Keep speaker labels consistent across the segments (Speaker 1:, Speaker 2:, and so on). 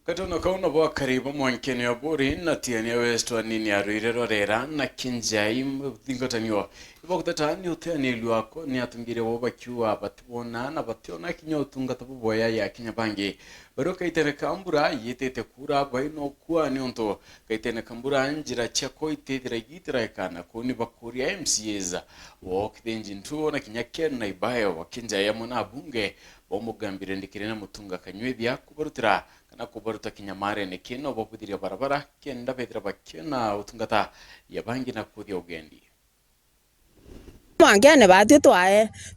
Speaker 1: Katono kauna bwa karibu mwankeni ya buri na tiania westu wa nini ya ruirero rera na kinjaim thingotaniwa. Iba kutatani uteani luako ni atungire woba kiwa batibona na bationa kinya utunga tabu boya ya kinya bangi. Baro kaitene kambura yetete kura baino kuwa nionto. Kaitene kambura anjira chako itedira yitira ekana kuni bakuria MCAs. Wakite njintuo na kinya ken na ibayo wa kinjaya mona bunge. Omugambire ndikirena mutunga kanywebya kubarutira kana kubaruta kinyamare ne kino bopudira barabara kenda bedra bakena utungata yabangi na kudia ugendi
Speaker 2: mwangene bati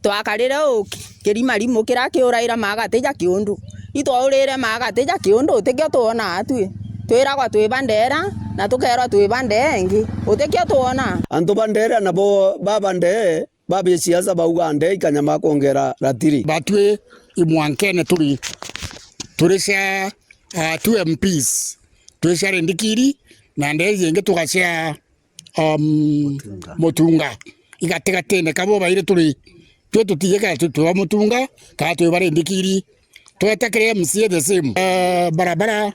Speaker 2: twakarire kirima rimu kirakiuraira magateja kiundu itwaurire magateja kiundu utekio tuona atwi twiragwa twi bandera na tukerwa twi bandengi utekio tuona
Speaker 3: antu bandera na bo babande babe siasa baugande ikanyama kongera ratiri
Speaker 4: batwe imwankene turi cia 2 MPs turi cia Rendikiri na ndezi inge tugacia Mutunga igategatene kabo baire turi tutigeka tuwa Mutunga ka twi Rendikiri twetakire MCA the same barabara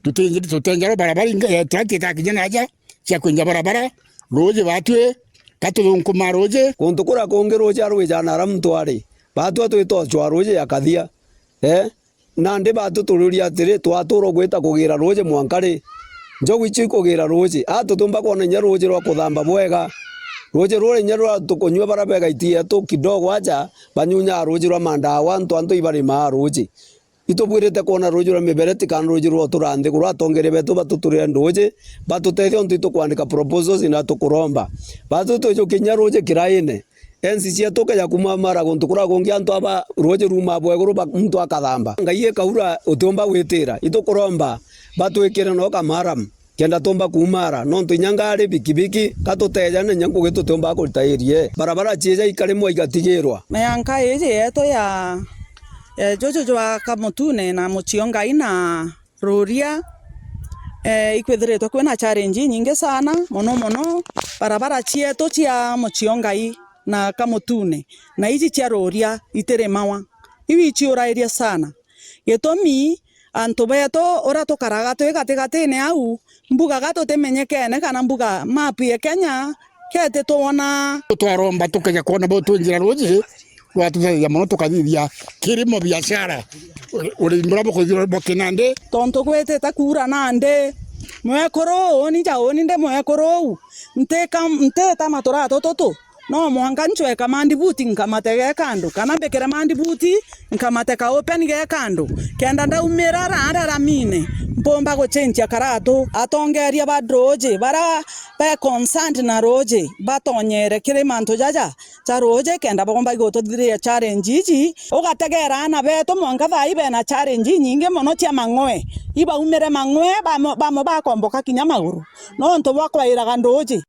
Speaker 4: tutenjero barabara twatita kijana aja cia kwenja barabara roje batwe katulunku roje
Speaker 3: kuntukura konge roje arwijana ramtwari batu twito chwa roje yakathia nande batu tururia atiri twaturo gwita kugira roje mwankari njogu ichi kugira roje atutumba kona nya roje rwa kuthamba bwega roje rore nya rwa tukunywa barabega itie tu kidogo aja banyunya roje rwa mandawa antu ibari ma roje itubwirite kona roje rwa mibereti kan roje rwa turande kurwa tongere betu batuturira roje batutethio ntu kwandika proposals ina tukuromba batu tujo kinya roje kiraine NCC atoka ya kumamara guntukura gongi antu aba roje ruma bweguru mtu akathamba ngaiye kaura utomba wetera itukuromba batu ekere no kamaram kenda tomba kumara nontu nyangari bikibiki katuteja na nyangu gitu tomba ko tairie barabara chieja ikare mo igatigirwa
Speaker 5: meyanka yeje yeto ya jojo jwa kamutune na muchionga ina roria ikwethiretwo kwina challenge nyingi sana mono barabara chieto chia muchiongai na kamutune na ichi chia roria itere mawa iwi chiurairia sana getomi antu beto ora tukaraga twi gatigatine au mbuga gato temenyekene kana mbuga map ya Kenya kete tuona
Speaker 4: twaromba tukaja kuona bo twinjira roje watu ya mono tukathithia kirimo biashara uri mbrabo kuthira bokinande
Speaker 5: tonto kwete takura nande mwekoro ni jaoni nde mwekoro mteta matora toto no mwanga nchweka mandi buti nkamatege kando kana bekera mandi buti nkamateka open ge kando kenda ndaumira rara mine mpomba go chenja karato atongeria badroje bara ba consent na roje batonyere kire manto jaja cha roje kenda bomba go to dire challenge ji ogategera na beto mwanga thai be na challenge nyinge mono tia mangwe iba umere mangwe ba komboka kinya maguru no nto bakwaira gandoje